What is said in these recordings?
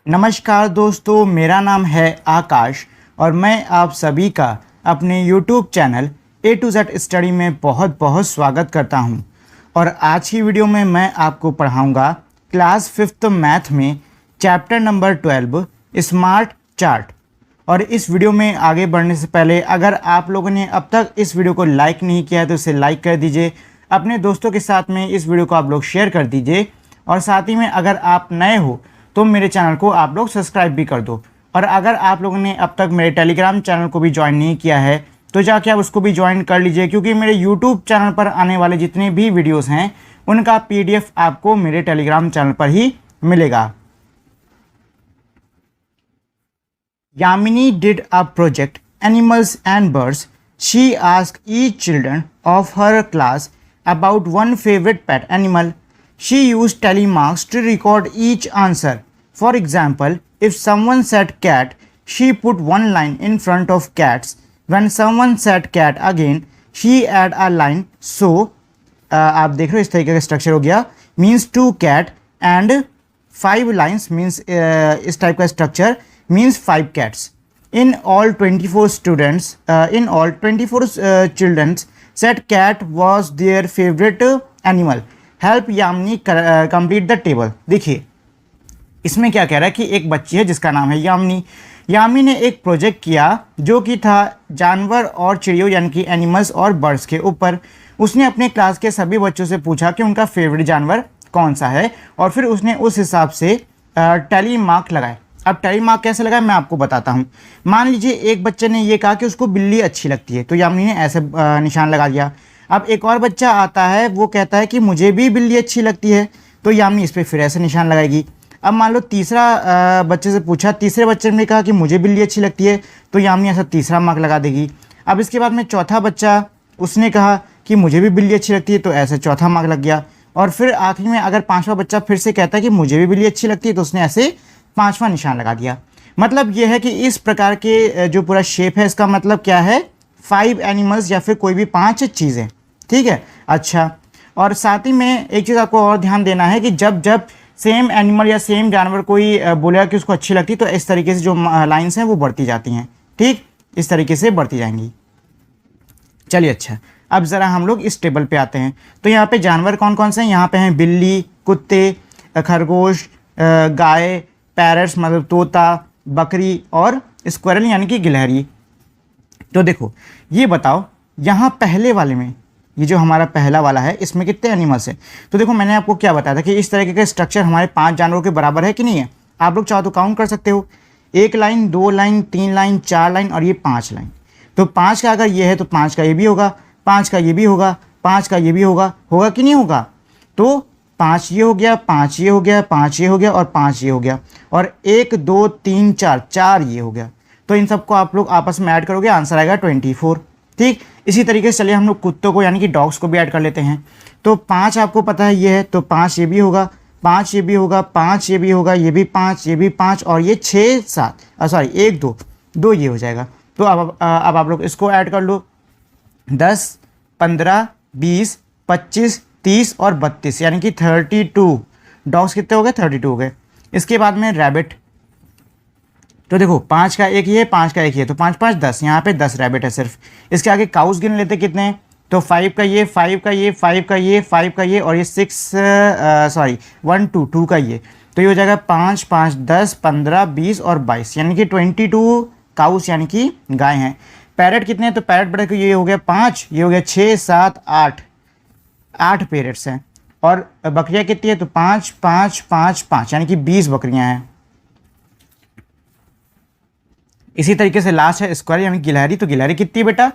नमस्कार दोस्तों, मेरा नाम है आकाश और मैं आप सभी का अपने YouTube channel A to Z study में बहुत बहुत स्वागत करता हूं। और आज की वीडियो में मैं आपको पढ़ाऊंगा क्लास 5th मैथ में चैप्टर नंबर 12 स्मार्ट चार्ट। और इस वीडियो में आगे बढ़ने से पहले अगर आप लोगों ने अब तक इस वीडियो को लाइक नहीं किया है तो इसे लाइक कर दीजिए, अपने दोस्तों के साथ में इस वीडियो को आप लोग शेयर कर दीजिए और साथ ही में अगर आप नए हो तो मेरे चैनल को आप लोग सब्सक्राइब भी कर दो। और अगर आप लोगों ने अब तक मेरे टेलीग्राम चैनल को भी ज्वाइन नहीं किया है तो जाके आप उसको भी ज्वाइन कर लीजिए, क्योंकि मेरे यूट्यूब चैनल पर आने वाले जितने भी वीडियोस हैं उनका PDF आपको मेरे टेलीग्राम चैनल पर ही मिलेगा। Yamini did a project animals and birds. She asked each children of her class about one favourite pet animal. She used tally marks to record each answer. For example, if someone said cat, she put one line in front of cats. When someone said cat again, she add a line. So, आप देख रहे हो इस तरीके का structure हो गया, means 2 cat and 5 lines means इस टाइप का structure means 5 cats. In all 24 children said cat was their favorite animal. Help Yamini complete the table. देखिए इसमें क्या कह रहा है कि एक बच्ची है जिसका नाम है यामिनी। यामिनी ने एक प्रोजेक्ट किया जो कि था जानवर और चिड़ियों यानी कि एनिमल्स और बर्ड्स के ऊपर। उसने अपने क्लास के सभी बच्चों से पूछा कि उनका फेवरेट जानवर कौन सा है और फिर उसने उस हिसाब से टैली मार्क लगाए। अब टैली मार्क कैसे लगाए मैं आपको बताता हूँ। मान लीजिए एक बच्चे ने ये कहा कि उसको बिल्ली अच्छी लगती है तो यामिनी ने ऐसे निशान लगा दिया। अब एक और बच्चा आता है, वो कहता है कि मुझे भी बिल्ली अच्छी लगती है तो यामिनी इस पर फिर ऐसे निशान लगाएगी। अब मान लो तीसरा बच्चे से पूछा, तीसरे बच्चे ने कहा कि मुझे बिल्ली अच्छी लगती है तो यामिनी ऐसा तीसरा मार्क लगा देगी। अब इसके बाद में चौथा बच्चा, उसने कहा कि मुझे भी बिल्ली अच्छी लगती है तो ऐसे चौथा मार्क लग गया। और फिर आखिर में अगर पाँचवा बच्चा फिर से कहता है कि मुझे भी बिल्ली अच्छी लगती है तो उसने ऐसे पाँचवा निशान लगा दिया। मतलब ये है कि इस प्रकार के जो पूरा शेप है इसका मतलब क्या है, 5 एनिमल्स या फिर कोई भी 5 चीज़ें। ठीक है, अच्छा। और साथ ही में एक चीज़ आपको और ध्यान देना है कि जब जब सेम एनिमल या सेम जानवर कोई बोलेगा कि उसको अच्छी लगती है तो इस तरीके से जो लाइंस हैं वो बढ़ती जाती हैं। ठीक, इस तरीके से बढ़ती जाएंगी। चलिए अच्छा, अब ज़रा हम लोग इस टेबल पे आते हैं। तो यहाँ पे जानवर कौन कौन से हैं? यहाँ पे हैं बिल्ली, कुत्ते, खरगोश, गाय, पैरट्स मतलब तोता, बकरी और स्क्वायरल यानी कि गिलहरी। तो देखो ये बताओ यहाँ पहले वाले में, ये जो हमारा पहला वाला है इसमें कितने एनिमल्स हैं? तो देखो मैंने आपको क्या बताया था कि इस तरीके का स्ट्रक्चर हमारे 5 जानवरों के बराबर है कि नहीं है। आप लोग चाहो तो काउंट कर सकते हो, 1 लाइन, 2 लाइन, 3 लाइन, 4 लाइन और ये 5 लाइन। तो 5 का अगर ये है तो 5 का ये भी होगा, 5 का ये भी होगा, 5 का ये भी होगा, होगा कि नहीं होगा? तो 5 ये हो गया, 5 ये हो गया, 5 ये हो गया और 5 ये हो गया और 1 2 3 4 4 ये हो गया। तो इन सबको आप लोग आपस में ऐड करोगे, आंसर आएगा 24। ठीक, इसी तरीके से चलिए हम लोग कुत्तों को यानी कि डॉग्स को भी ऐड कर लेते हैं। तो 5 आपको पता है ये है तो 5 ये भी होगा, 5 ये भी होगा, 5 ये भी होगा, ये भी 5, ये भी 5 और ये 6 7 सॉरी 1 2 2 ये हो जाएगा। तो अब आप लोग इसको ऐड कर लो, 10 15 20 25 30 और 32 यानी कि 32 डॉग्स कितने हो गए? 32 हो गए। इसके बाद में रैबिट। तो देखो 5 का एक ये, 5 का एक ये, तो 5 5 10, यहाँ पे 10 रैबिट है सिर्फ। इसके आगे काउस गिन लेते कितने हैं? तो 5 का ये, 5 का ये, 5 का ये, 5 का ये और ये 1 2 2 का ये। तो ये हो जाएगा 5 5 10 15 20 और 22 यानी कि 22 काउस यानी कि गाय हैं। पैरट कितने हैं? तो पैरट बड़े को ये हो गया 5, ये हो गया 6 7 8 पैरट्स हैं। और बकरियाँ कितनी है? तो 5 5 5 5 यानी कि 20 बकरियाँ हैं। इसी तरीके से लास्ट है स्क्वायर यानी गिलहरी। तो गिलहरी कितनी बेटा?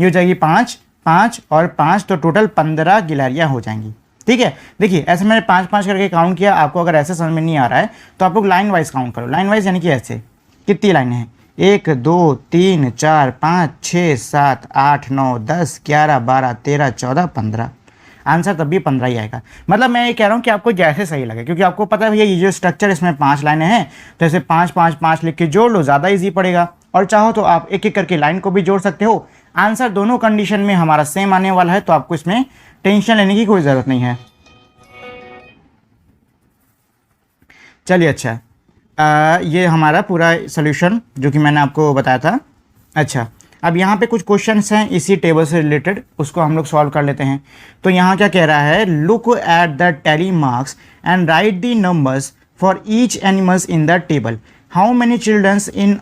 ये हो जाएगी 5 5 और 5 तो टोटल 15 गिलहरियाँ हो जाएंगी। ठीक है, देखिए ऐसे मैंने 5 5 करके काउंट किया। आपको अगर ऐसे समझ में नहीं आ रहा है तो आप लोग लाइन वाइज काउंट करो। लाइन वाइज यानी कि ऐसे कितनी लाइनें हैं? 1 2 3 4 5 6 7 8 9 10 11 12 13 14 15। आंसर तब भी 15 ही आएगा। मतलब मैं ये कह रहा हूँ कि आपको जैसे सही लगे, क्योंकि आपको पता है भैया ये जो स्ट्रक्चर इसमें 5 लाइनें हैं तो ऐसे 5 5 5 लिख के जोड़ लो, ज़्यादा इजी पड़ेगा। और चाहो तो आप एक एक करके लाइन को भी जोड़ सकते हो। आंसर दोनों कंडीशन में हमारा सेम आने वाला है तो आपको इसमें टेंशन लेने की कोई ज़रूरत नहीं है। चलिए अच्छा, ये हमारा पूरा सोल्यूशन जो कि मैंने आपको बताया था। अच्छा, अब यहाँ पे कुछ क्वेश्चंस हैं इसी टेबल से रिलेटेड, उसको हम लोग सॉल्व कर लेते हैं। तो यहाँ क्या कह रहा है, look at the tally marks and write the numbers for each animals in the table. How many childrens in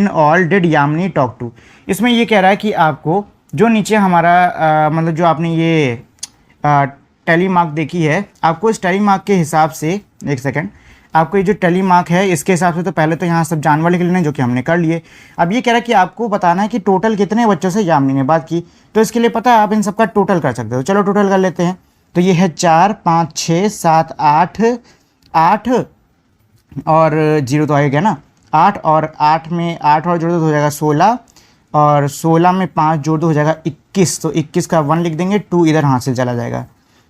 all did Yamini talk to. इसमें ये कह रहा है कि आपको जो नीचे हमारा मतलब जो आपने ये टैली मार्क देखी है, आपको इस टैली मार्क के हिसाब से, एक सेकेंड, आपको ये जो टैली मार्क है इसके हिसाब से तो पहले तो यहाँ सब जानवर लिख लेने, जो कि हमने कर लिए। अब ये कह रहा है कि आपको बताना है कि टोटल कितने बच्चों से यामिनी ने बात की। तो इसके लिए पता है आप इन सबका टोटल कर सकते हो। चलो टोटल कर लेते हैं। तो ये है 4 5 6 7 8 8 और 0 तो आएगा ना, 8 और 8 में 8 और जोड़ दो तो हो जाएगा 16, और 16 में 5 जोड़ दो हो जाएगा 21। तो 21 का 1 लिख देंगे, 2 इधर हाथ से चला जाएगा।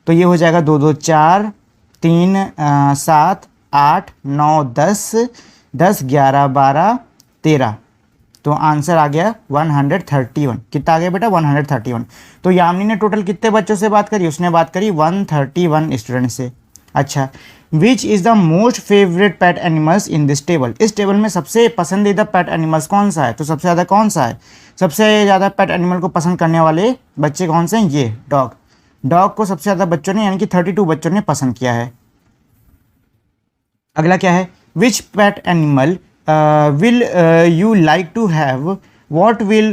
तो ये हो जाएगा 2 2 4 3 7 8 9 10 10 11 12 13। तो आंसर आ गया 131। कितना आ गया बेटा, 131। तो यामिनी ने टोटल कितने बच्चों से बात करी, उसने बात करी 131 स्टूडेंट से। अच्छा, which is the most favourite pet animals in this table. इस टेबल में सबसे पसंदीदा पेट एनिमल्स कौन सा है, तो सबसे ज़्यादा कौन सा है, सबसे ज़्यादा पेट एनिमल को पसंद करने वाले बच्चे कौन से हैं, ये डॉग। डॉग को सबसे ज़्यादा बच्चों ने यानी कि 32 बच्चों ने पसंद किया है। अगला क्या है, which pet animal will you like to have, what will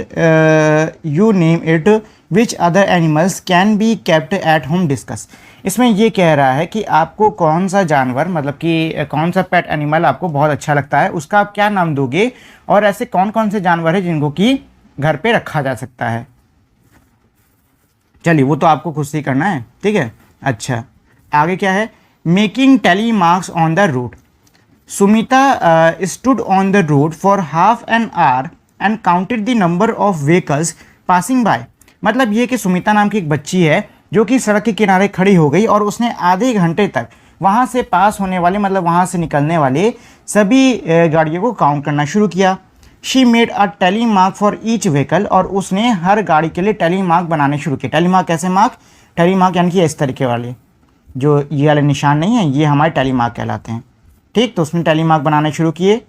you name it, which other animals can be kept at home, discuss. इसमें ये कह रहा है कि आपको कौन सा जानवर, मतलब कि कौन सा पेट एनिमल आपको बहुत अच्छा लगता है, उसका आप क्या नाम दोगे, और ऐसे कौन कौन से जानवर हैं जिनको कि घर पे रखा जा सकता है। चलिए वो तो आपको खुद से ही करना है, ठीक है। अच्छा, आगे क्या है, making tally marks on the road. Sumita stood on the road for half an our and counted the number of vehicles passing by. मतलब ये कि सुमिता नाम की एक बच्ची है जो कि सड़क के किनारे खड़ी हो गई और उसने आधे घंटे तक वहाँ से पास होने वाले, मतलब वहाँ से निकलने वाले सभी गाड़ियों को काउंट करना शुरू किया। She made a tally mark for each vehicle, और उसने हर गाड़ी के लिए टैली मार्क बनाने शुरू किए। टैली मार्क कैसे मार्क, टैली मार्क यानी कि इस तरीके वाले, जो ये वाले निशान नहीं है, ये हमारे टैली मार्क कहलाते हैं, ठीक। तो उसने टैली मार्क बनाने शुरू किए।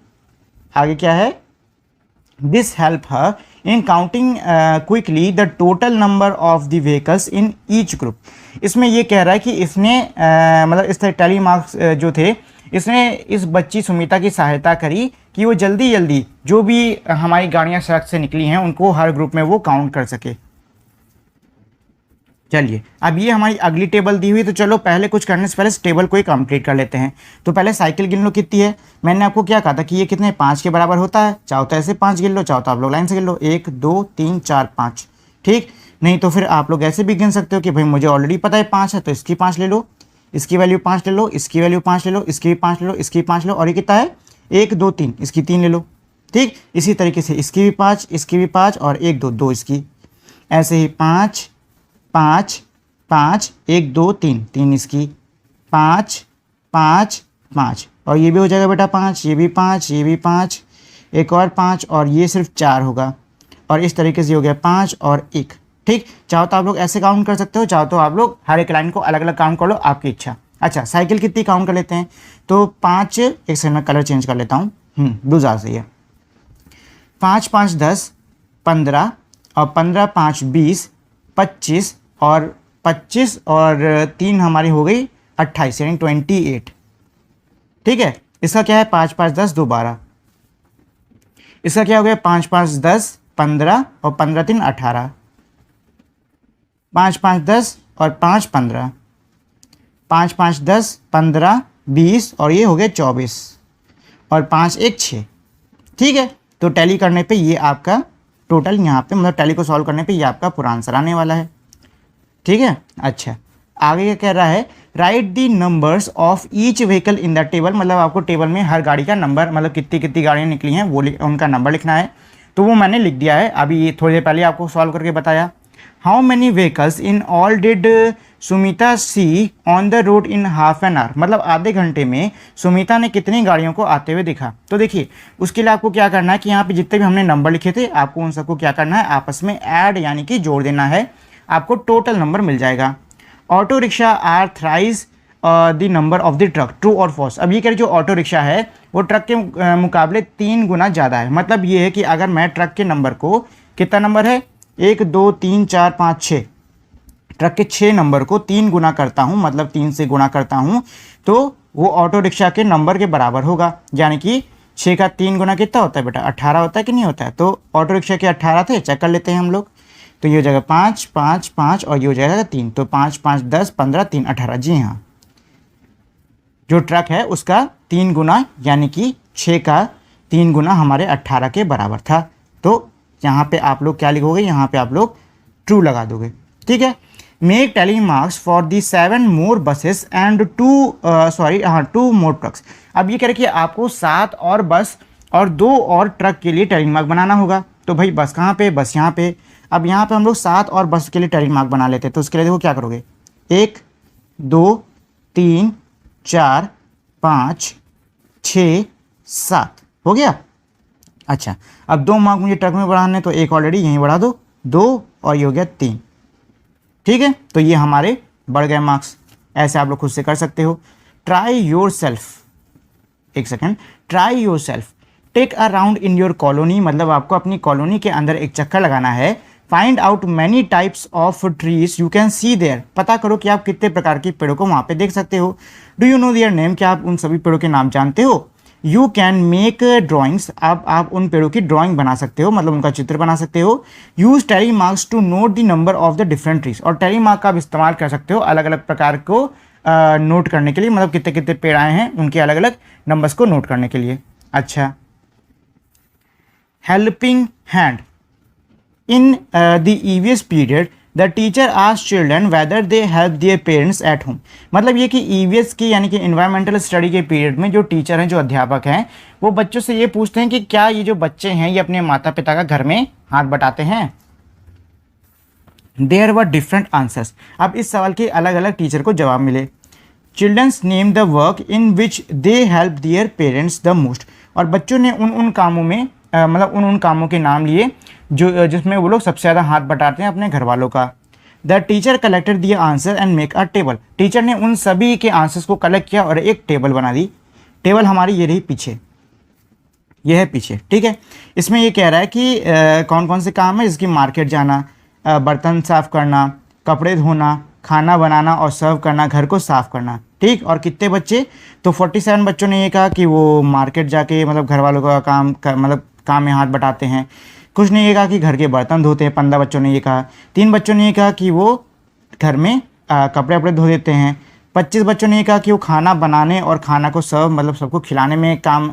आगे क्या है, this help her in counting quickly the total number of the vehicles in each group. इसमें ये कह रहा है कि इसने मतलब इस तरह टैली मार्क्स जो थे, इसने इस बच्ची सुमिता की सहायता करी कि वो जल्दी जल्दी जो भी हमारी गाड़ियाँ सड़क से निकली हैं उनको हर ग्रुप में वो काउंट कर सके। चलिए, अब ये हमारी अगली टेबल दी हुई, तो चलो पहले कुछ करने से पहले इस टेबल को ही कंप्लीट कर लेते हैं। तो पहले साइकिल गिन लो कितनी है। मैंने आपको क्या कहा था कि ये कितने 5 के बराबर होता है। चाहो तो ऐसे 5 गिन लो, चाहो तो आप लोग लाइन से गिन लो, 1 2 3 4 5, ठीक। नहीं तो फिर आप लोग ऐसे भी गिन सकते हो कि भाई मुझे ऑलरेडी पता है 5 है, तो इसकी 5 ले लो, इसकी वैल्यू 5 ले लो, इसकी वैल्यू 5 ले लो, इसकी भी 5 ले लो, इसकी 5 लो, और ये कितना है 1 2 3, इसकी 3 ले लो, ठीक। इसी तरीके से इसकी भी 5, इसकी भी 5, और 1 2 2 इसकी, ऐसे ही 5 5 5 1 2 3 3 इसकी, 5 5 5, और ये भी हो जाएगा बेटा 5, ये भी 5, ये भी 5, एक और 5, और ये सिर्फ 4 होगा, और इस तरीके से हो गया 5 और 1, ठीक। चाहो तो आप लोग ऐसे काउंट कर सकते हो, चाहो तो आप लोग हर एक लाइन को अलग अलग काउंट कर लो, आपकी इच्छा। अच्छा, साइकिल कितनी काउंट कर लेते हैं, तो 5, एक सेकंड में कलर चेंज कर लेता हूँ, ब्लू ज़्यादा सही है। 5 5 10 15, और 15 5 20 25, और 25 और 3 हमारी हो गई 28, यानी 28, ठीक है। इसका क्या है 5 5 10 2 12, इसका क्या हो गया 5 5 10 15, और 15 3 18, 5 5 10 और 5 15, 5 5 10 15 20, और ये हो गया 24, और 5 1 6, ठीक है। तो टैली करने पे ये आपका टोटल यहाँ पे, मतलब टैली को सॉल्व करने पे ये आपका पूरा आंसर आने वाला है, ठीक है। अच्छा, आगे क्या कह रहा है, right the numbers of each vehicle in the table. मतलब आपको टेबल में हर गाड़ी का नंबर, मतलब कितनी कितनी गाड़ियाँ निकली हैं वो उनका नंबर लिखना है। तो वो मैंने लिख दिया है, अभी ये थोड़ी देर पहले आपको सॉल्व करके बताया। How many vehicles in all did Sumita see on the road in half an hour. मतलब आधे घंटे में सुमिता ने कितनी गाड़ियों को आते हुए देखा। तो देखिए उसके लिए आपको क्या करना है कि यहाँ पे जितने भी हमने नंबर लिखे थे आपको उन सबको क्या करना है, आपस में ऐड यानी कि जोड़ देना है, आपको टोटल नंबर मिल जाएगा। Auto rickshaw are thrice the number of the truck, true और फॉल्स। अब ये कह रहे जो ऑटो रिक्शा है वो ट्रक के मुकाबले 3 गुना ज़्यादा है। मतलब ये है कि अगर मैं ट्रक के नंबर को, कितना नंबर है, 1 2 3 4 5 6, ट्रक के 6 नंबर को 3 गुना करता हूँ, मतलब 3 से गुना करता हूँ, तो वो ऑटो रिक्शा के नंबर के बराबर होगा। यानी कि 6 का 3 गुना कितना होता है बेटा, 18 होता है कि नहीं होता है। तो ऑटो रिक्शा के 18 थे, चेक कर लेते हैं हम लोग। तो ये हो जाएगा 5 5 5 और ये हो जाएगा 3, तो 5 5 10 15 3 18। जी हाँ, जो ट्रक है उसका 3 गुना यानी कि 6 का 3 गुना हमारे 18 के बराबर था। तो यहाँ पे आप लोग क्या लिखोगे, यहाँ पे आप लोग ट्रू लगा दोगे। ठीक है। Make tally marks for the 7 more buses and 2 more trucks. अब ये कह रहे कि आपको 7 और बस और 2 और ट्रक के लिए टैली मार्क बनाना होगा। तो भाई बस कहाँ पे, बस यहाँ पे। अब यहाँ पे हम लोग 7 और बस के लिए टैली मार्क बना लेते हैं। तो उसके लिए देखो क्या करोगे, 1 2 3 4 5 6 7 हो गया। अच्छा, अब 2 मार्क मुझे ट्रक में बढ़ाने, तो एक ऑलरेडी यहीं बढ़ा दो, 2 और ये हो गया 3। ठीक है, तो ये हमारे बढ़ गए मार्क्स। ऐसे आप लोग खुद से कर सकते हो। ट्राई योर सेल्फ, एक second, try yourself, take a round in your colony, मतलब आपको अपनी कॉलोनी के अंदर एक चक्कर लगाना है। Find out many types of trees you can see there, पता करो कि आप कितने प्रकार के पेड़ों को वहाँ पे देख सकते हो। Do you know their name, क्या आप उन सभी पेड़ों के नाम जानते हो। यू कैन मेक ड्राइंग्स, आप उन पेड़ों की ड्राइंग बना सकते हो, मतलब उनका चित्र बना सकते हो। Use tally marks to note the number of the different trees, और टैली मार्क का आप इस्तेमाल कर सकते हो अलग अलग प्रकार को नोट करने के लिए, मतलब कितने कितने पेड़ आए हैं उनके अलग अलग नंबर्स को नोट करने के लिए। अच्छा, helping hand, in the EVS period the teacher asked children whether they help their parents at home। मतलब ये कि EVS की यानी कि इन्वायरमेंटल स्टडी के पीरियड में जो टीचर हैं, जो अध्यापक हैं, वो बच्चों से ये पूछते हैं कि क्या ये जो बच्चे हैं ये अपने माता पिता का घर में हाथ बटाते हैं। There were different answers. अब इस सवाल के अलग अलग टीचर को जवाब मिले। Childrens name the work in which they help their parents the most, और बच्चों ने उन कामों में मतलब उन कामों के नाम लिए जो जिसमें वो लोग सबसे ज़्यादा हाथ बटाते हैं अपने घर वालों का। The teacher collected the answer and make a table, teacher ने उन सभी के आंसर्स को कलेक्ट किया और एक टेबल बना दी। टेबल हमारी ये रही पीछे, ये है पीछे। ठीक है, इसमें ये कह रहा है कि कौन कौन से काम है, जिसकी मार्केट जाना, बर्तन साफ़ करना, कपड़े धोना, खाना बनाना और सर्व करना, घर को साफ़ करना। ठीक, और कितने बच्चे, तो 47 बच्चों ने ये कहा कि वो मार्केट जाके मतलब घर वालों का मतलब काम में हाथ बटाते हैं। कुछ ने ये कहा कि घर के बर्तन धोते हैं, 15 बच्चों ने ये कहा। 3 बच्चों ने ये कहा कि वो घर में कपड़े वपड़े धो देते हैं। 25 बच्चों ने ये कहा कि वो खाना बनाने और खाना को सर्व मतलब सबको खिलाने में काम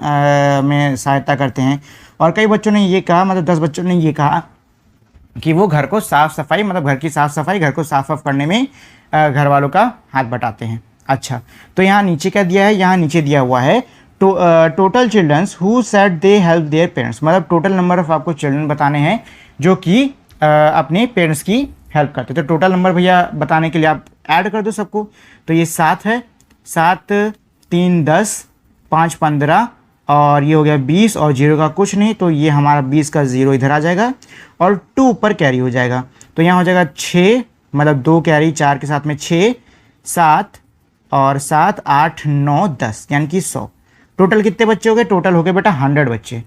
में सहायता करते हैं। और कई बच्चों ने ये कहा, मतलब 10 बच्चों ने ये कहा कि वो घर को साफ़ सफाई, मतलब घर की साफ़ सफाई, घर को साफ करने में घर वालों का हाथ बटाते हैं। अच्छा, तो यहाँ नीचे क्या दिया है, यहाँ नीचे दिया हुआ है total childrens who said they help their parents, मतलब टोटल नंबर ऑफ आपको चिल्ड्रन बताने हैं जो कि अपने पेरेंट्स की हेल्प करते। तो टोटल नंबर भैया बताने के लिए आप ऐड कर दो सबको। तो ये 7 है, 7 3 10 5 15 और ये हो गया 20 और 0 का कुछ नहीं, तो ये हमारा 20 का 0 इधर आ जाएगा और 2 ऊपर कैरी हो जाएगा। तो यहाँ हो जाएगा 6, मतलब 2 कैरी 4 के साथ में 6 7 और 7 8 9 10 यानी कि 100। टोटल कितने बच्चे हो गए, टोटल हो गए बेटा 100 बच्चे।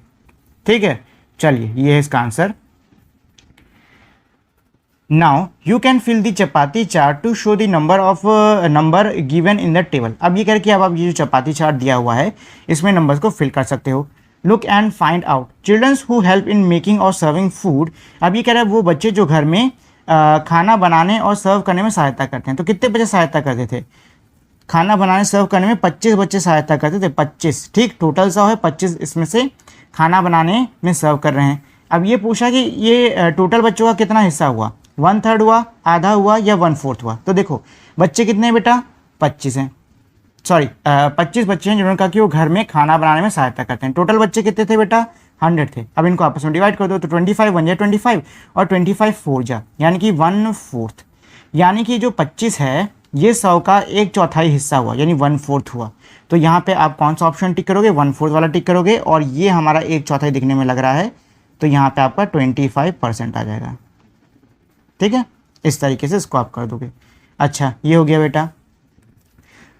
ठीक है, चलिए ये है इसका answer. Now you can fill the chapati chart to show the number given in the table. अब ये कह रहे कि अब आप ये जो चपाती चार्ट दिया हुआ है इसमें नंबर्स को फिल कर सकते हो। Look and find out childrens who help in making और सर्विंग फूड। अब ये कह रहा है वो बच्चे जो घर में खाना बनाने और सर्व करने में सहायता करते हैं। तो कितने बच्चे सहायता करते थे, खाना बनाने सर्व करने में 25 बच्चे सहायता करते थे, 25। ठीक, टोटल 100 है, 25 इसमें से खाना बनाने में सर्व कर रहे हैं। अब ये पूछा कि ये टोटल बच्चों का कितना हिस्सा हुआ, 1/3 हुआ, आधा हुआ या 1/4 हुआ। तो देखो बच्चे कितने हैं बेटा, 25 हैं, सॉरी 25 बच्चे हैं जिन्होंने कहा कि वो घर में खाना बनाने में सहायता करते हैं। टोटल बच्चे कितने थे बेटा, 100 थे। अब इनको आपस में डिवाइड कर दो, तो 25 1 जा 25 और 25 4 जा यानी कि 1/4, यानी कि जो 25 है ये 100 का 1/4 हिस्सा हुआ यानी 1/4 हुआ। तो यहाँ पे आप कौन सा ऑप्शन टिक करोगे, 1/4 वाला टिक करोगे और ये हमारा 1/4 दिखने में लग रहा है, तो यहाँ पे आपका 25% आ जाएगा। ठीक है, इस तरीके से इसको आप कर दोगे। अच्छा, ये हो गया बेटा।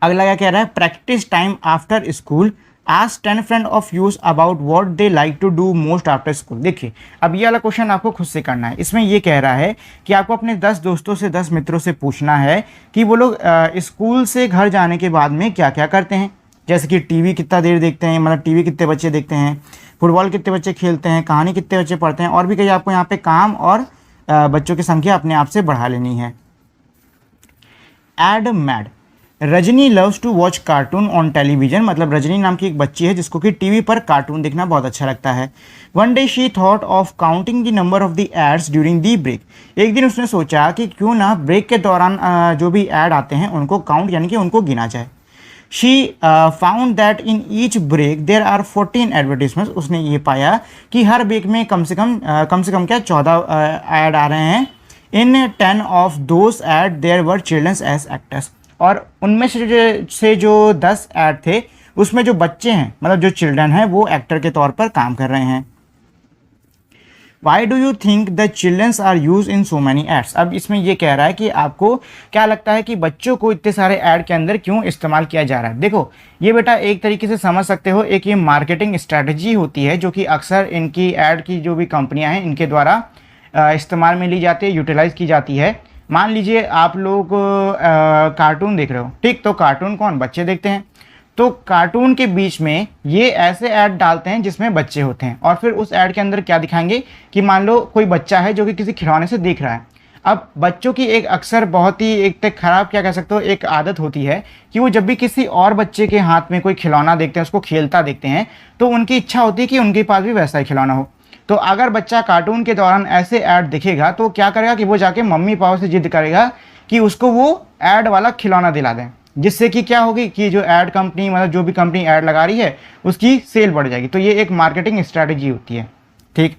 अगला क्या कह रहा है, practice time after school, ask 10 friend of yours about what they like to do most after school. देखिए अब ये वाला क्वेश्चन आपको खुद से करना है। इसमें ये कह रहा है कि आपको अपने 10 दोस्तों से 10 मित्रों से पूछना है कि वो लोग स्कूल से घर जाने के बाद में क्या क्या करते हैं। जैसे कि टीवी कितना देर देखते हैं, मतलब टीवी कितने बच्चे देखते हैं, फुटबॉल कितने बच्चे खेलते हैं, कहानी कितने बच्चे पढ़ते हैं, और भी कई आपको यहाँ पे काम और बच्चों की संख्या अपने आप से बढ़ा लेनी है। Ad mad, Rajni loves to watch cartoon on television, मतलब रजनी नाम की एक बच्ची है जिसको कि टीवी पर कार्टून देखना बहुत अच्छा लगता है। One day she thought of counting the number of the ads during the break, एक दिन उसने सोचा कि क्यों ना ब्रेक के दौरान जो भी ऐड आते हैं उनको काउंट यानी कि उनको गिना जाए। She found that in each break there are 14 advertisements, उसने ये पाया कि हर ब्रेक में कम से कम क्या 14 ऐड आ रहे हैं। In 10 of those ad there were childrens as actors, और उनमें से जो 10 ऐड थे उसमें जो बच्चे हैं मतलब जो चिल्ड्रन हैं वो एक्टर के तौर पर काम कर रहे हैं। Why do you think the childrens are used in so many ads, अब इसमें ये कह रहा है कि आपको क्या लगता है कि बच्चों को इतने सारे ऐड के अंदर क्यों इस्तेमाल किया जा रहा है। देखो ये बेटा एक तरीके से समझ सकते हो, एक ये मार्केटिंग स्ट्रैटेजी होती है जो कि अक्सर इनकी ऐड की जो भी कंपनियां हैं इनके द्वारा इस्तेमाल में ली जाती है, यूटिलाइज की जाती है। मान लीजिए आप लोग कार्टून देख रहे हो, ठीक, तो कार्टून कौन, बच्चे देखते हैं, तो कार्टून के बीच में ये ऐसे ऐड डालते हैं जिसमें बच्चे होते हैं, और फिर उस ऐड के अंदर क्या दिखाएंगे कि मान लो कोई बच्चा है जो कि किसी खिलौने से देख रहा है। अब बच्चों की एक अक्सर बहुत ही एक तक खराब क्या कह सकते हो एक आदत होती है कि वो जब भी किसी और बच्चे के हाथ में कोई खिलौना देखते हैं, उसको खेलता देखते हैं, तो उनकी इच्छा होती है कि उनके पास भी वैसा ही खिलौना हो। तो अगर बच्चा कार्टून के दौरान ऐसे ऐड दिखेगा तो क्या करेगा कि वो जाके मम्मी पापा से जिद करेगा कि उसको वो ऐड वाला खिलौना दिला दें, जिससे कि क्या होगी कि जो ऐड कंपनी मतलब जो भी कंपनी ऐड लगा रही है उसकी सेल बढ़ जाएगी। तो ये एक मार्केटिंग स्ट्रैटेजी होती है, ठीक।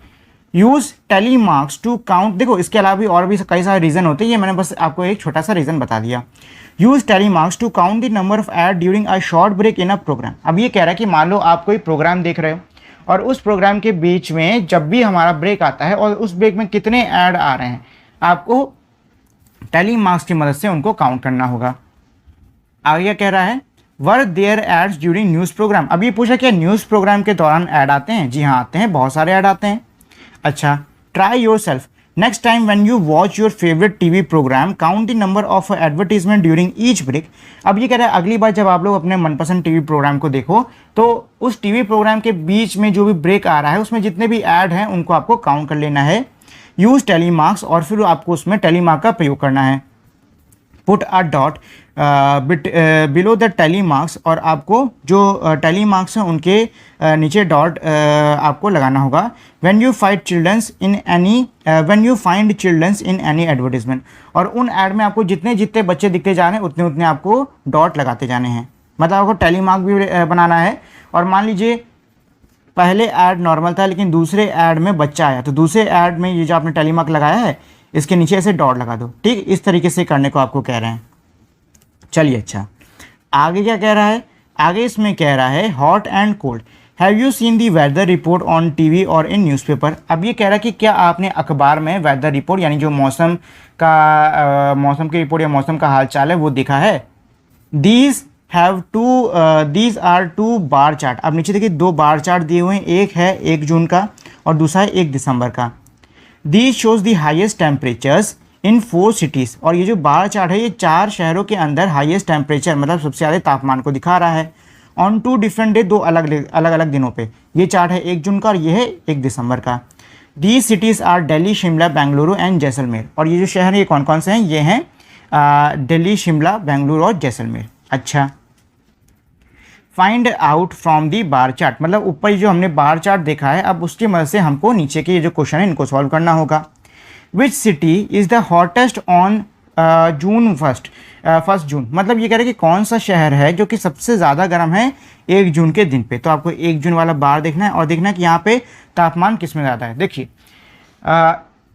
Use tally marks to count, देखो इसके अलावा भी और भी कई सारे रीजन होते हैं, ये मैंने बस आपको एक छोटा सा रीजन बता दिया। Use tally marks to count the number of ad during a short break in a programme. अब ये कह रहा है कि मान लो आप कोई प्रोग्राम देख रहे हो और उस प्रोग्राम के बीच में जब भी हमारा ब्रेक आता है और उस ब्रेक में कितने ऐड आ रहे हैं, आपको टेली मार्क्स की मदद से उनको काउंट करना होगा। आगे कह रहा है were there ads during news programme. अब ये पूछा क्या न्यूज़ प्रोग्राम के दौरान ऐड आते हैं? जी हाँ आते हैं, बहुत सारे ऐड आते हैं। अच्छा, try yourself next time when you watch your favourite TV programme count the number of advertisement during each break. अब ये कह रहा है अगली बार जब आप लोग अपने मनपसंद टीवी प्रोग्राम को देखो तो उस टीवी प्रोग्राम के बीच में जो भी ब्रेक आ रहा है उसमें जितने भी ऐड हैं उनको आपको काउंट कर लेना है। यूज टेली मार्क्स, और फिर आपको उसमें टेली मार्क का प्रयोग करना है। Put a dot below the tally marks, और आपको जो टेली मार्क्स हैं उनके नीचे डॉट आपको लगाना होगा। When you find children's in any advertisement, और उन ऐड में आपको जितने जितने बच्चे दिखते जा रहे हैं उतने उतने आपको डॉट लगाते जाने हैं। मतलब आपको टेली मार्क भी बनाना है। और मान लीजिए पहले ऐड नॉर्मल था लेकिन दूसरे ऐड में बच्चा आया, तो दूसरे ऐड में ये जो आपने टेली मार्क लगाया है इसके नीचे ऐसे डॉट लगा दो, ठीक। इस तरीके से करने को आपको कह रहे हैं। चलिए अच्छा, आगे क्या कह रहा है? आगे इसमें कह रहा है hot and cold, have you seen the weather report on TV और इन न्यूज़पेपर। अब ये कह रहा है कि क्या आपने अखबार में वेदर रिपोर्ट यानी जो मौसम की रिपोर्ट या मौसम का हाल चाल है वो देखा है। These are two bar chart. अब नीचे देखिए 2 बार चार्ट दिए हुए हैं, एक है 1 जून का और दूसरा है 1 दिसंबर का। These shows the highest temperatures in 4 cities, और ये जो बार चार्ट है ये 4 शहरों के अंदर हाईएस्ट टेम्परेचर मतलब सबसे ज़्यादा तापमान को दिखा रहा है। ऑन 2 डिफरेंट डे, 2 अलग अलग दिनों पे। ये चार्ट है 1 जून का और ये है 1 दिसंबर का। These cities are Delhi, Shimla, Bengaluru and Jaisalmer. और ये जो शहर है ये कौन कौन से हैं? ये हैं दिल्ली, शिमला, बेंगलुरु और जैसलमेर। अच्छा, find out from the bar chart, मतलब ऊपर जो हमने बार चार्ट देखा है अब उसकी मदद से हमको नीचे के ये जो क्वेश्चन है इनको सॉल्व करना होगा। Which city is the hottest on June first June, मतलब ये कह रहे हैं कि कौन सा शहर है जो कि सबसे ज़्यादा गर्म है 1 जून के दिन पे। तो आपको 1 जून वाला बार देखना है और देखना है कि यहाँ पे तापमान किस में ज़्यादा है। देखिए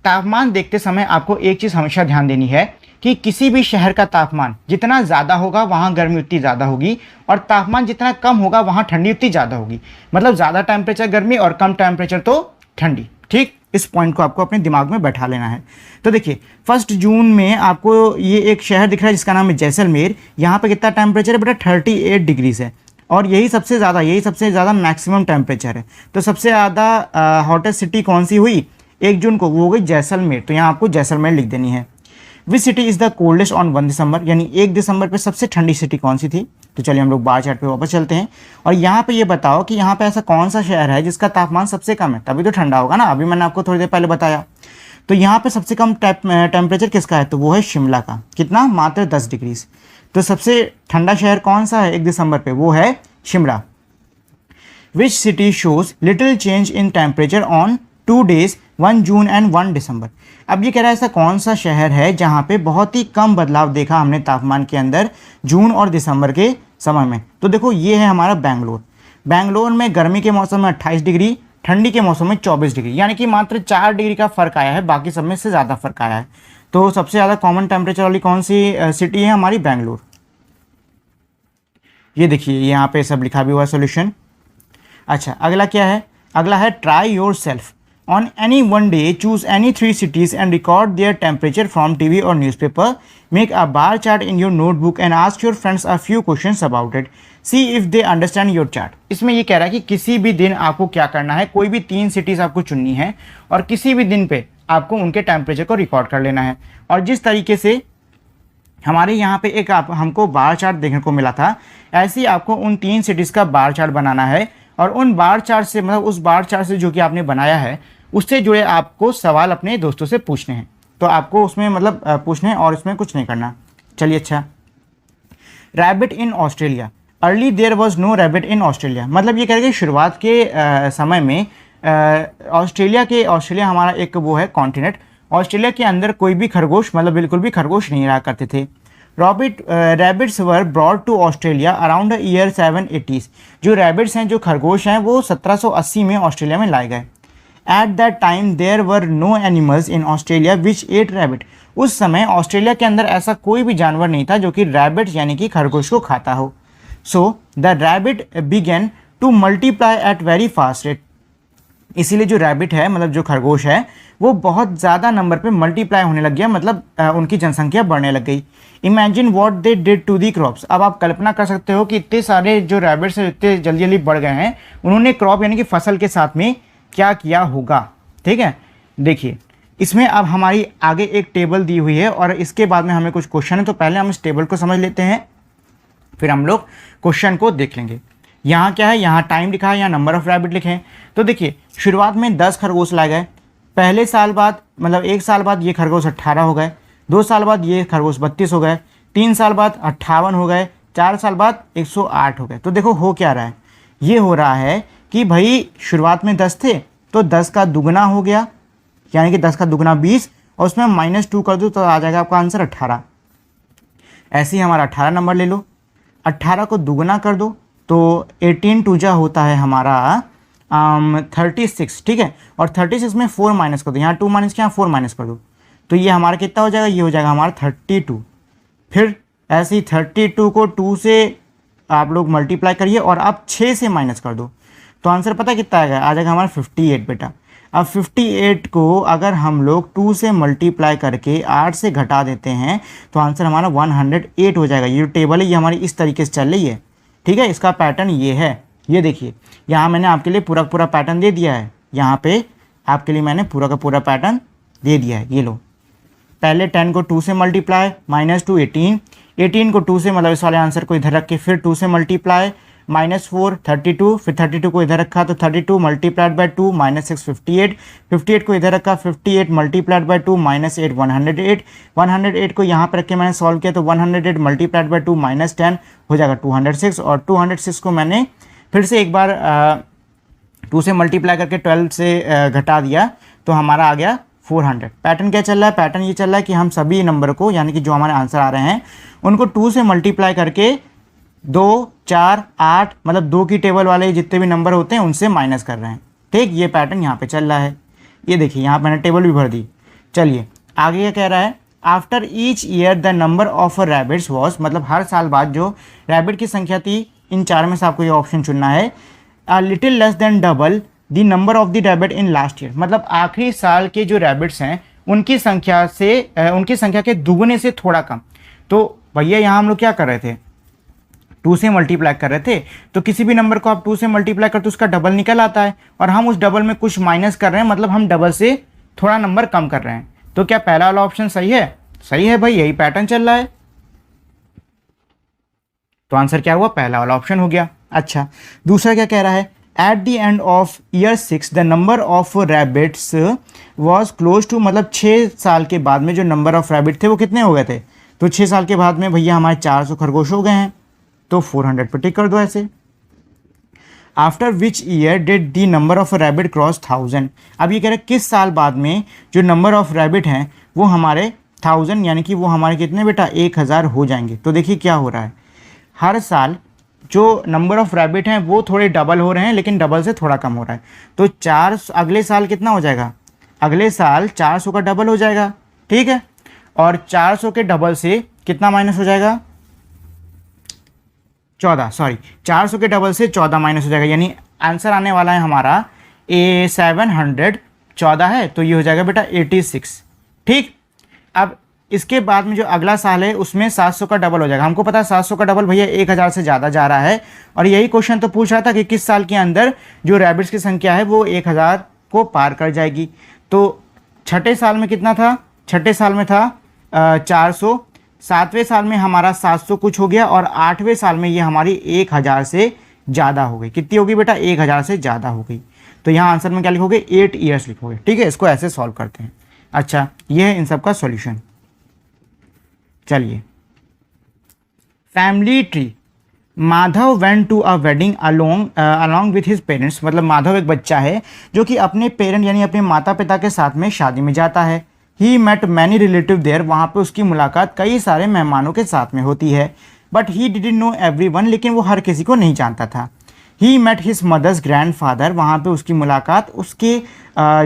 तापमान देखते समय आपको एक चीज़ हमेशा ध्यान देनी है कि किसी भी शहर का तापमान जितना ज़्यादा होगा वहाँ गर्मी उतनी ज़्यादा होगी, और तापमान जितना कम होगा वहाँ ठंडी उतनी ज़्यादा होगी। मतलब ज़्यादा टेम्परेचर गर्मी और कम टेम्परेचर तो ठंडी, ठीक। इस पॉइंट को आपको अपने दिमाग में बैठा लेना है। तो देखिए 1 जून में आपको ये एक शहर दिख रहा है जिसका नाम है जैसलमेर। यहाँ पे कितना टेम्परेचर है बेटा 38 डिग्रीज है, और यही सबसे ज़्यादा मैक्सिमम टेम्परेचर है। तो सबसे ज़्यादा हॉटेस्ट सिटी कौन सी हुई 1 जून को, वो हो गई जैसलमेर। तो यहाँ आपको जैसलमेर लिख देनी है। Which city is the coldest on 1 दिसंबर, यानी 1 दिसंबर पे सबसे ठंडी सिटी कौन सी थी। तो चलिए हम लोग बार चार्ट पे वापस चलते हैं, और यहाँ पे ये बताओ कि यहाँ पे ऐसा कौन सा शहर है जिसका तापमान सबसे कम है, तभी तो ठंडा होगा ना। अभी मैंने आपको थोड़ी देर पहले बताया। तो यहाँ पे सबसे कम टेम्परेचर किसका है, तो वो है शिमला का। कितना, मात्र 10 डिग्रीज। तो सबसे ठंडा शहर कौन सा है 1 दिसंबर पे, वो है Shimla. Which city shows little change in temperature on 2 days 1 June and 1 दिसंबर। अब ये कह रहा है ऐसा कौन सा शहर है जहाँ पे बहुत ही कम बदलाव देखा हमने तापमान के अंदर जून और दिसंबर के समय में। तो देखो ये है हमारा बेंगलोर। बेंगलोर में गर्मी के मौसम में 28 डिग्री, ठंडी के मौसम में 24 डिग्री, यानी कि मात्र 4 डिग्री का फ़र्क आया है, बाकी सब में से ज़्यादा फर्क आया है। तो सबसे ज़्यादा कॉमन टेम्परेचर वाली कौन सी सिटी है हमारी, बेंगलोर। ये देखिए यहाँ पे सब लिखा भी हुआ है सोल्यूशन। अच्छा अगला क्या है, अगला है try yourself on any one day choose any 3 cities and record their temperature from TV और newspaper, make a bar chart in your notebook and ask your friends a few questions about it, see if they understand your chart. इसमें ये कह रहा है कि किसी भी दिन आपको क्या करना है, कोई भी 3 cities आपको चुननी है और किसी भी दिन पे आपको उनके टेम्परेचर को रिकॉर्ड कर लेना है। और जिस तरीके से हमारे यहाँ पे एक हमको बार चार्ट देखने को मिला था, ऐसे ही आपको उन 3 cities का बार चार्ट बनाना है, और उन बार चार्ट से मतलब उस बार चार्ट से जो कि आपने बनाया है उससे जुड़े आपको सवाल अपने दोस्तों से पूछने हैं। तो आपको उसमें मतलब पूछने हैं और इसमें कुछ नहीं करना। चलिए अच्छा, rabbit in Australia, early there was no rabbit in Australia. मतलब ये कह रहे हैं शुरुआत के समय में ऑस्ट्रेलिया हमारा एक वो है कॉन्टिनेंट, ऑस्ट्रेलिया के अंदर कोई भी खरगोश मतलब बिल्कुल भी खरगोश नहीं रहा करते थे। Rabbits were brought to Australia around the year 780। जो रैबिट्स हैं, जो खरगोश हैं, वो 1780 में ऑस्ट्रेलिया में लाए गए। At that time there were no animals in Australia which ate rabbit. उस समय ऑस्ट्रेलिया के अंदर ऐसा कोई भी जानवर नहीं था जो कि रैबिट यानी कि खरगोश को खाता हो। So the rabbit began to multiply at very fast rate. इसीलिए जो रैबिट है मतलब जो खरगोश है वो बहुत ज़्यादा नंबर पे मल्टीप्लाई होने लग गया, मतलब उनकी जनसंख्या बढ़ने लग गई। Imagine what they did to the crops. अब आप कल्पना कर सकते हो कि इतने सारे जो रैबिट्स हैं इतने जल्दी जल्दी बढ़ गए हैं, उन्होंने क्रॉप यानी कि फसल के साथ में क्या किया होगा। ठीक है, देखिए इसमें अब हमारी आगे एक टेबल दी हुई है और इसके बाद में हमें कुछ क्वेश्चन है। तो पहले हम इस टेबल को समझ लेते हैं, फिर हम लोग क्वेश्चन को देख लेंगे। यहाँ क्या है, यहाँ टाइम लिखा है, यहाँ नंबर ऑफ रैबिट लिखे हैं। तो देखिए शुरुआत में 10 खरगोश लाए गए। पहले साल बाद मतलब 1 साल बाद ये खरगोश 18 हो गए, 2 साल बाद ये खरगोश 32 हो गए, 3 साल बाद 58 हो गए, 4 साल बाद 108 हो गए। तो देखो हो क्या रहा है, ये हो रहा है कि भाई शुरुआत में 10 थे तो 10 का दुगना हो गया, यानी कि 10 का दुगना 20, और उसमें -2 कर दो तो आ जाएगा आपका आंसर 18। ऐसे ही हमारा 18 नंबर ले लो, 18 को दुगना कर दो तो 18 टूजा होता है हमारा 36। ठीक है, और 36 में 4 माइनस कर दो, यहाँ 2 माइनस के यहाँ 4 माइनस कर दो तो ये हमारा कितना हो जाएगा, ये हो जाएगा हमारा 32। फिर ऐसे ही 32 को 2 से आप लोग मल्टीप्लाई करिए और आप 6 से माइनस कर दो तो आंसर पता कितना आएगा, आ जाएगा हमारा 58 बेटा। अब 58 को अगर हम लोग 2 से मल्टीप्लाई करके 8 से घटा देते हैं तो आंसर हमारा 108 हो जाएगा। ये जो टेबल है ये हमारी इस तरीके से चल रही है। ठीक है, इसका पैटर्न ये है, ये देखिए यहाँ मैंने आपके लिए पूरा पूरा पैटर्न दे दिया है। यहाँ पे आपके लिए मैंने पूरा का पूरा पैटर्न दे दिया है। ये लो, पहले 10 को 2 से मल्टीप्लाई, -2 18, 18 को 2 से मतलब इस वाले आंसर को इधर रख के फिर 2 से मल्टीप्लाई, -4 32, फिर 32 को इधर रखा तो 32 मल्टीप्लाइड बाय 2 -6 58, 58 को इधर रखा 58 मल्टीप्लाइड बाय 2 -8 108, 108 को यहाँ पर रख के मैंने सॉल्व किया तो 108 मल्टीप्लाइड बाय 2 -10 हो जाएगा 206, और 206 को मैंने फिर से एक बार 2 से मल्टीप्लाई करके 12 से घटा दिया तो हमारा आ गया 400। पैटर्न क्या चल रहा है, पैटर्न ये चल रहा है कि हम सभी नंबर को यानी कि जो हमारे आंसर आ रहे हैं उनको 2 से मल्टीप्लाई करके 2 4 8 मतलब 2 की टेबल वाले जितने भी नंबर होते हैं उनसे माइनस कर रहे हैं। ठीक, ये पैटर्न यहाँ पे चल रहा है। ये देखिए यहाँ मैंने टेबल भी भर दी। चलिए आगे क्या कह रहा है, after each year the number of rabbits was, मतलब हर साल बाद जो रैबिट की संख्या थी, इन 4 में से आपको ये ऑप्शन चुनना है, little less than double the number of the rabbit in last year, मतलब आखिरी साल के जो रैबिट्स हैं उनकी संख्या के दुगने से थोड़ा कम। तो भैया यहाँ हम लोग क्या कर रहे थे, 2 से मल्टीप्लाई कर रहे थे। तो किसी भी नंबर को आप 2 से मल्टीप्लाई करते तो उसका डबल निकल आता है, और हम उस डबल में कुछ माइनस कर रहे हैं, मतलब हम डबल से थोड़ा नंबर कम कर रहे हैं। तो क्या पहला वाला ऑप्शन सही है? सही है भाई, यही पैटर्न चल रहा है। तो आंसर क्या हुआ? पहला वाला ऑप्शन हो गया। अच्छा, दूसरा क्या कह रहा है? At the end of year 6 the number of rabbits was close to, मतलब 6 साल के बाद में जो नंबर ऑफ रैबिट थे वो कितने हो गए थे? तो 6 साल के बाद में भैया हमारे 400 खरगोश हो गए हैं, तो 400 पर टिक कर दो ऐसे। After which year did the number of rabbit cross 1000, अब ये कह रहे हैं किस साल बाद में जो नंबर ऑफ रैबिट हैं वो हमारे 1000 यानी कि वो हमारे कितने बेटा 1000 हो जाएंगे। तो देखिए क्या हो रहा है, हर साल जो नंबर ऑफ रैबिट हैं वो थोड़े डबल हो रहे हैं, लेकिन डबल से थोड़ा कम हो रहा है। तो 4 अगले साल कितना हो जाएगा? अगले साल 400 का डबल हो जाएगा, ठीक है। और 400 के डबल से कितना माइनस हो जाएगा? 14, सॉरी 400 के डबल से 14 माइनस हो जाएगा, यानी आंसर आने वाला है हमारा 714 है, तो ये हो जाएगा बेटा 86, ठीक। अब इसके बाद में जो अगला साल है उसमें 700 का डबल हो जाएगा। हमको पता है 700 का डबल भैया 1000 से ज़्यादा जा रहा है, और यही क्वेश्चन तो पूछ रहा था कि किस साल के अंदर जो रैबिट्स की संख्या है वो 1000 को पार कर जाएगी। तो छठे साल में कितना था? छठे साल में था 400, 7वें साल में हमारा 700 कुछ हो गया, और 8वें साल में ये हमारी 1000 से ज़्यादा हो गई। कितनी होगी बेटा? 1000 से ज़्यादा हो गई। तो यहाँ आंसर में क्या लिखोगे? 8 ईयर्स लिखोगे, ठीक है। इसको ऐसे सॉल्व करते हैं। अच्छा, ये है इन सब का सॉल्यूशन। चलिए, family tree. Madhav went to a wedding along with his parents, मतलब माधव एक बच्चा है जो कि अपने पेरेंट यानी अपने माता पिता के साथ में शादी में जाता है। He met many relative there, वहाँ पे उसकी मुलाकात कई सारे मेहमानों के साथ में होती है। But he didn't know everyone, लेकिन वो हर किसी को नहीं जानता था। He met his mother's grandfather, वहाँ पे उसकी मुलाकात उसके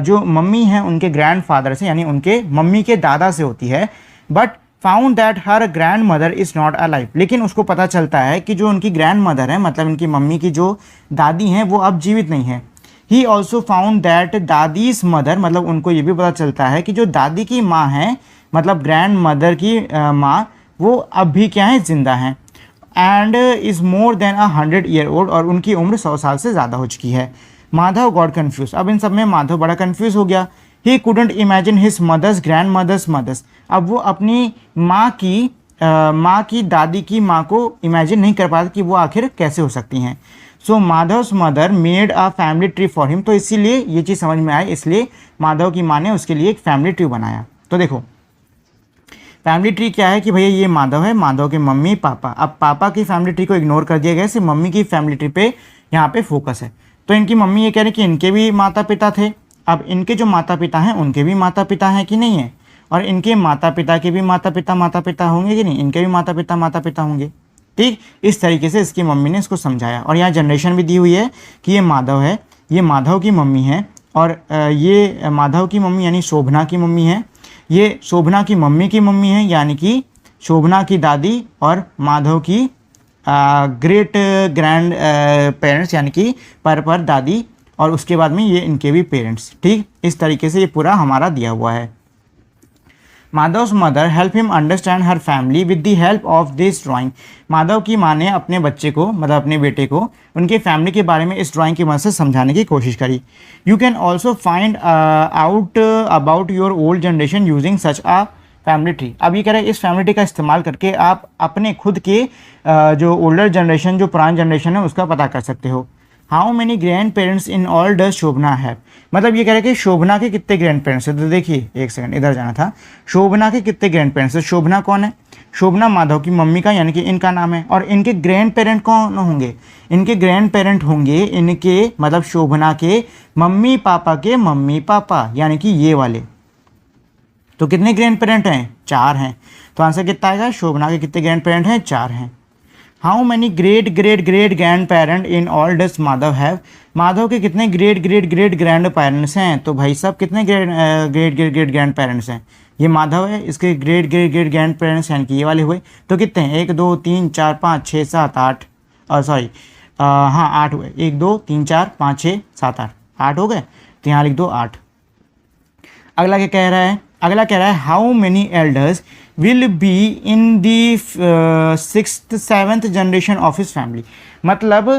जो मम्मी हैं उनके ग्रैंडफादर से, यानी उनके मम्मी के दादा से होती है। But found that her grand mother is not alive, लेकिन उसको पता चलता है कि जो उनकी ग्रैंड मदर है, मतलब इनकी मम्मी की जो दादी हैं वो अब जीवित नहीं है। He also found that dadi's mother, मतलब उनको ये भी पता चलता है कि जो दादी की माँ है, मतलब ग्रैंड मदर की माँ, वो अब भी क्या है? जिंदा हैं। And is more than 100 year old, और उनकी उम्र 100 साल से ज़्यादा हो चुकी है। माधव गॉट कन्फ्यूज, अब इन सब में माधव बड़ा कन्फ्यूज़ हो गया। He couldn't imagine his mother's grandmother's mother's, अब वो अपनी माँ की दादी की माँ को इमेजिन नहीं कर पाता कि वो आखिर कैसे हो सकती हैं। So Madhav's mother made a family tree for him, तो इसीलिए ये चीज़ समझ में आई, इसलिए माधव की माँ ने उसके लिए एक फैमिली ट्री बनाया। तो देखो फैमिली ट्री क्या है कि भैया ये माधव है, माधव के मम्मी पापा। अब पापा की फैमिली ट्री को इग्नोर कर दिया गया, सिर्फ मम्मी की फैमिली ट्री पे यहाँ पे फोकस है। तो इनकी मम्मी ये कह रही कि इनके भी माता पिता थे। अब इनके जो माता पिता हैं उनके भी माता पिता हैं कि नहीं है, और इनके माता पिता के भी माता पिता होंगे कि नहीं, इनके भी माता पिता होंगे, ठीक। इस तरीके से इसकी मम्मी ने इसको समझाया, और यहाँ जनरेशन भी दी हुई है कि ये माधव है, ये माधव की मम्मी है, और ये माधव की मम्मी यानी शोभना की मम्मी है, ये शोभना की मम्मी की मम्मी है यानी कि शोभना की दादी, और माधव की ग्रेट ग्रैंड पेरेंट्स यानी कि पर दादी, और उसके बाद में ये इनके भी पेरेंट्स, ठीक। इस तरीके से ये पूरा हमारा दिया हुआ है। Madhav's mother help him understand her family with the help of this drawing, Madhav की माँ ने अपने बच्चे को, मतलब अपने बेटे को, उनके फैमिली के बारे में इस ड्राइंग की मदद से समझाने की कोशिश करी। You can also find out about your old generation using such a family tree. अब ये कह रहे हैं इस फैमिली ट्री का इस्तेमाल करके आप अपने खुद के जो ओल्डर जनरेशन, जो पुरानी जनरेशन है, उसका पता कर सकते हो। How many grand parents in all does Shobhana have, मतलब ये कह रहे हैं कि शोभना के कितने ग्रैंड पेरेंट्स हैं। तो देखिए एक सेकंड, इधर जाना था। शोभना के कितने ग्रैंड पेरेंट्स हैं? शोभना कौन है? शोभना माधव की मम्मी का यानी कि इनका नाम है, और इनके ग्रैंड पेरेंट कौन होंगे? इनके ग्रैंड पेरेंट होंगे इनके, मतलब शोभना के मम्मी पापा के मम्मी पापा, यानी कि ये वाले। तो कितने ग्रैंड पेरेंट हैं? 4 हैं। तो आंसर कितना आएगा? शोभना के कितने ग्रैंड पेरेंट हैं? 4 हैं। How many great great great grand parent in all does Madhav have, Madhav के कितने great great great grand parents हैं? तो भाई साहब कितने great great great great grand parents हैं? ये माधव है, इसके great great great grand parents यानी कि ये वाले हुए। तो कितने हैं? 1 2 3 4 5 6 7 8, सॉरी हाँ 8 हुए। 1 2 3 4 5 6 7 8, 8 हो गए, तो यहाँ लिख दो 8। अगला क्या कह रहा है, अगला कह रहा है how many elders will be in the 6th 7th generation of his family. मतलब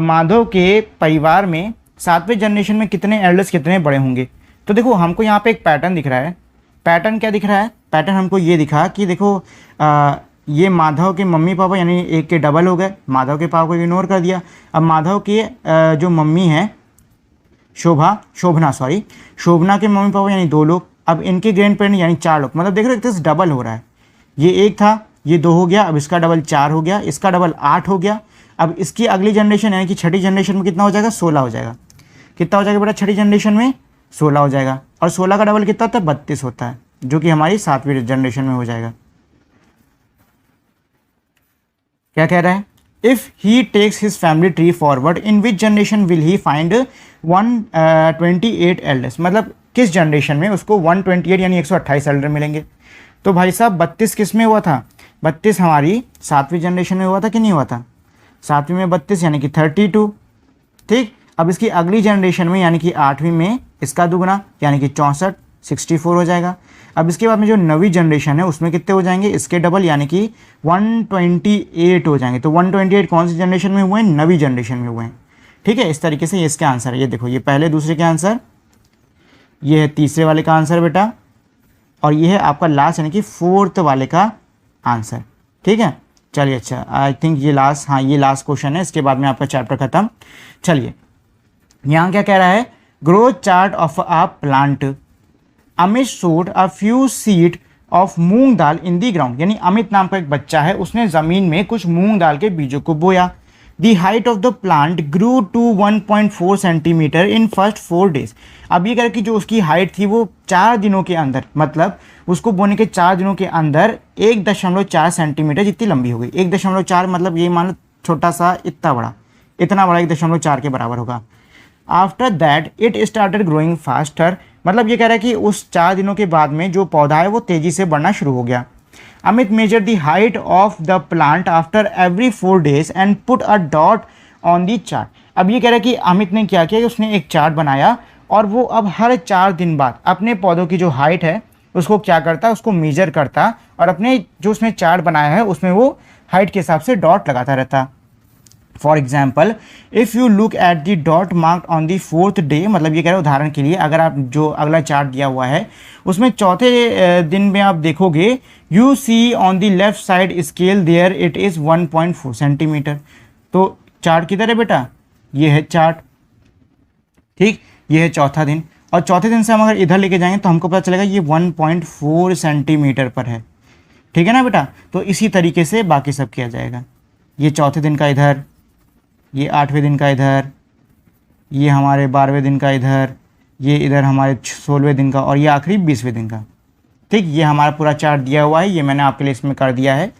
माधव के परिवार में 7वें जनरेशन में कितने एल्डर्स, कितने बड़े होंगे। तो देखो हमको यहाँ पे एक पैटर्न दिख रहा है। पैटर्न क्या दिख रहा है, पैटर्न हमको ये दिखा कि देखो ये माधव के मम्मी पापा यानी एक के डबल हो गए, माधव के पापा को इग्नोर कर दिया। अब माधव के जो मम्मी हैं शोभना के मम्मी पापा यानी 2 लोग, अब इनके ग्रैंड पेरेंट यानी 4 लोग। मतलब देख रहे हो डबल हो रहा है, ये 1 था, ये 2 हो गया, अब इसका डबल 4 हो गया, इसका डबल 8 हो गया। अब इसकी अगली जनरेशन यानी कि छठी जनरेशन में कितना हो जाएगा, 16 हो जाएगा। कितना हो जाएगा बेटा छठी जनरेशन में, 16 हो जाएगा। और 16 का डबल कितना होता है, 32 होता है, जो कि हमारी 7वीं जनरेशन में हो जाएगा। क्या कह रहा है, if he takes his family tree forward in which generation will he find 128 elders. मतलब किस जनरेशन में उसको 128 यानी 128 एल्डर मिलेंगे। तो भाई साहब 32 किस में हुआ था, 32 हमारी 7वीं जनरेशन में हुआ था कि नहीं हुआ था, 7वीं में 32 यानी कि 32। ठीक, अब इसकी अगली जनरेशन में यानी कि 8वीं में इसका दुगना यानी कि 64 64 हो जाएगा। अब इसके बाद में जो 9वीं जनरेशन है उसमें कितने हो जाएंगे, इसके डबल यानी कि 128 हो जाएंगे। तो 128 कौन सी जनरेशन में हुए हैं, 9वीं जनरेशन में हुए हैं। ठीक है, इस तरीके से ये इसका आंसर है। ये देखो, ये पहले दूसरे के आंसर, ये है तीसरे वाले का आंसर बेटा, और ये है आपका लास्ट यानी कि 4th वाले का आंसर। ठीक है, चलिए अच्छा, आई थिंक ये लास्ट, हाँ ये लास्ट क्वेश्चन है, इसके बाद में आपका चैप्टर खत्म। चलिए यहाँ क्या कह रहा है, growth chart of a plant, Amit sowed a few seed of moong dal in the ground. यानी अमित नाम का एक बच्चा है, उसने जमीन में कुछ मूंग दाल के बीजों को बोया। The height of the plant grew to 1.4 centimetre in first 4 days। अब ये कह रहा कि जो उसकी हाइट थी वो 4 दिनों के अंदर, मतलब उसको बोने के 4 दिनों के अंदर 1.4 सेंटीमीटर जितनी लंबी हो गई। 1.4 मतलब ये मान लो छोटा सा, इतना बड़ा 1.4 के बराबर होगा। After that it started growing faster. मतलब ये कह रहा है कि उस 4 दिनों के बाद में जो पौधा है वो तेजी से बढ़ना शुरू हो गया। Amit measure the height of the plant after every 4 days and put a dot on the chart. अब ये कह रहा है कि अमित ने क्या किया कि उसने एक चार्ट बनाया और वो अब हर 4 दिन बाद अपने पौधों की जो हाइट है उसको क्या करता, उसको मेजर करता और अपने जो उसने चार्ट बनाया है उसमें वो हाइट के हिसाब से डॉट लगाता रहता। For example if you look at the dot marked on the 4th day, मतलब ये कह रहे हैं उदाहरण के लिए अगर आप जो अगला चार्ट दिया हुआ है उसमें चौथे दिन में आप देखोगे, you see on the left side scale there it is 1.4 centimetre. तो चार्ट किधर है बेटा, ये है चार्ट। ठीक, ये है चौथा दिन, और चौथे दिन से हम अगर इधर लेके जाएंगे तो हमको पता चलेगा ये 1.4 सेंटीमीटर पर है। ठीक है ना बेटा, तो इसी तरीके से बाकी सब किया जाएगा। ये चौथे दिन का इधर, ये 8वें दिन का इधर, ये हमारे 12वें दिन का इधर, ये इधर हमारे 16वें दिन का, और ये आखिरी 20वें दिन का। ठीक, ये हमारा पूरा चार्ट दिया हुआ है, ये मैंने आपके लिए इसमें कर दिया है।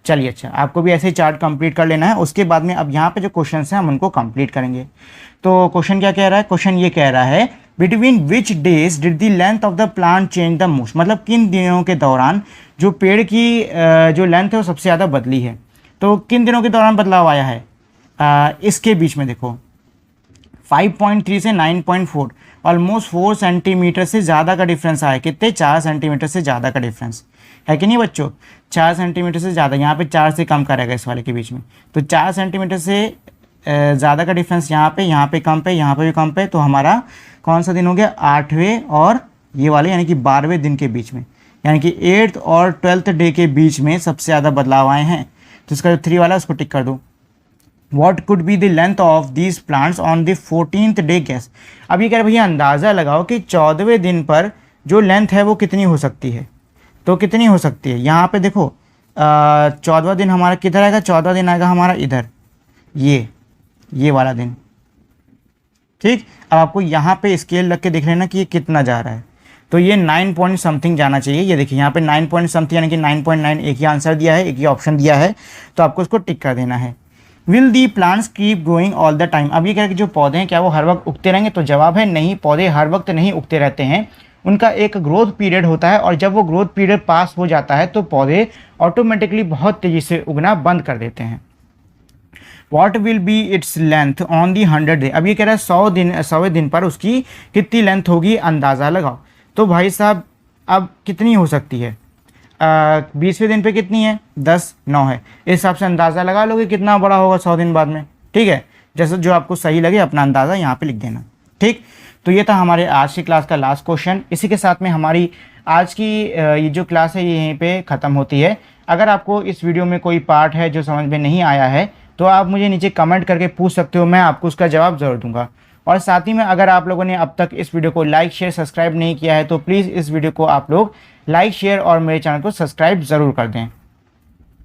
चलिए अच्छा, आपको भी ऐसे ही चार्ट कंप्लीट कर लेना है। उसके बाद में अब यहाँ पे जो क्वेश्चन हैं हम उनको कंप्लीट करेंगे। तो क्वेश्चन क्या कह रहा है, क्वेश्चन ये कह रहा है between which days did the length of the plant change the most. मतलब किन दिनों के दौरान जो पेड़ की जो लेंथ है वो सबसे ज़्यादा बदली है। तो किन दिनों के दौरान बदलाव आया है, इसके बीच में देखो 5.3 से 9.4, ऑलमोस्ट 4 सेंटीमीटर से ज़्यादा का डिफरेंस आया। कितने, 4 सेंटीमीटर से ज़्यादा का डिफरेंस है कि नहीं बच्चों, 4 सेंटीमीटर से ज़्यादा। यहाँ पे 4 से कम करेगा इस वाले के बीच में, तो 4 सेंटीमीटर से ज़्यादा का डिफरेंस यहाँ पे कम पे, यहाँ पे भी कम पे। तो हमारा कौन सा दिन हो गया, 8वें और ये वाले यानी कि 12वें दिन के बीच में, यानी कि 8th और 12th डे के बीच में सबसे ज़्यादा बदलाव आए हैं। तो इसका जो 3 वाला है उसको टिक कर दो। What could be the length of these plants on the 14th day guess। अब ये कह रहे भैया अंदाज़ा लगाओ कि 14वें दिन पर जो लेंथ है वो कितनी हो सकती है। तो कितनी हो सकती है, यहाँ पे देखो 14वां दिन हमारा किधर आएगा, 14वां दिन आएगा हमारा इधर, ये वाला दिन। ठीक, अब आपको यहाँ पे स्केल रख के देख लेना कि ये कितना जा रहा है। तो ये 9 पॉइंट समथिंग जाना चाहिए। ये देखिए यहाँ पे 9 पॉइंट समथिंग यानी कि 9.9 एक ही आंसर दिया है, एक ही ऑप्शन दिया है, तो आपको उसको टिक कर देना है। Will the plants keep growing all the time. अब ये कह रहे कि जो पौधे हैं क्या वो हर वक्त उगते रहेंगे, तो जवाब है नहीं, पौधे हर वक्त नहीं उगते रहते हैं। उनका एक ग्रोथ पीरियड होता है और जब वो ग्रोथ पीरियड पास हो जाता है तो पौधे ऑटोमेटिकली बहुत तेज़ी से उगना बंद कर देते हैं। What will be its length on the 100 day. अब ये कह रहा है 100वें दिन पर उसकी कितनी लेंथ होगी, अंदाज़ा लगाओ। तो भाई साहब अब कितनी हो सकती है, 20वें दिन पे कितनी है, 10, 9 है। इस हिसाब से अंदाज़ा लगा लोगे कितना बड़ा होगा 100 दिन बाद में। ठीक है, जैसे जो आपको सही लगे अपना अंदाज़ा यहाँ पे लिख देना। ठीक, तो ये था हमारे आज की क्लास का लास्ट क्वेश्चन। इसी के साथ में हमारी आज की ये जो क्लास है ये यहीं पे ख़त्म होती है। अगर आपको इस वीडियो में कोई पार्ट है जो समझ में नहीं आया है तो आप मुझे नीचे कमेंट करके पूछ सकते हो, मैं आपको उसका जवाब ज़रूर दूंगा। और साथ ही में अगर आप लोगों ने अब तक इस वीडियो को लाइक शेयर सब्सक्राइब नहीं किया है तो प्लीज़ इस वीडियो को आप लोग लाइक शेयर और मेरे चैनल को सब्सक्राइब ज़रूर कर दें।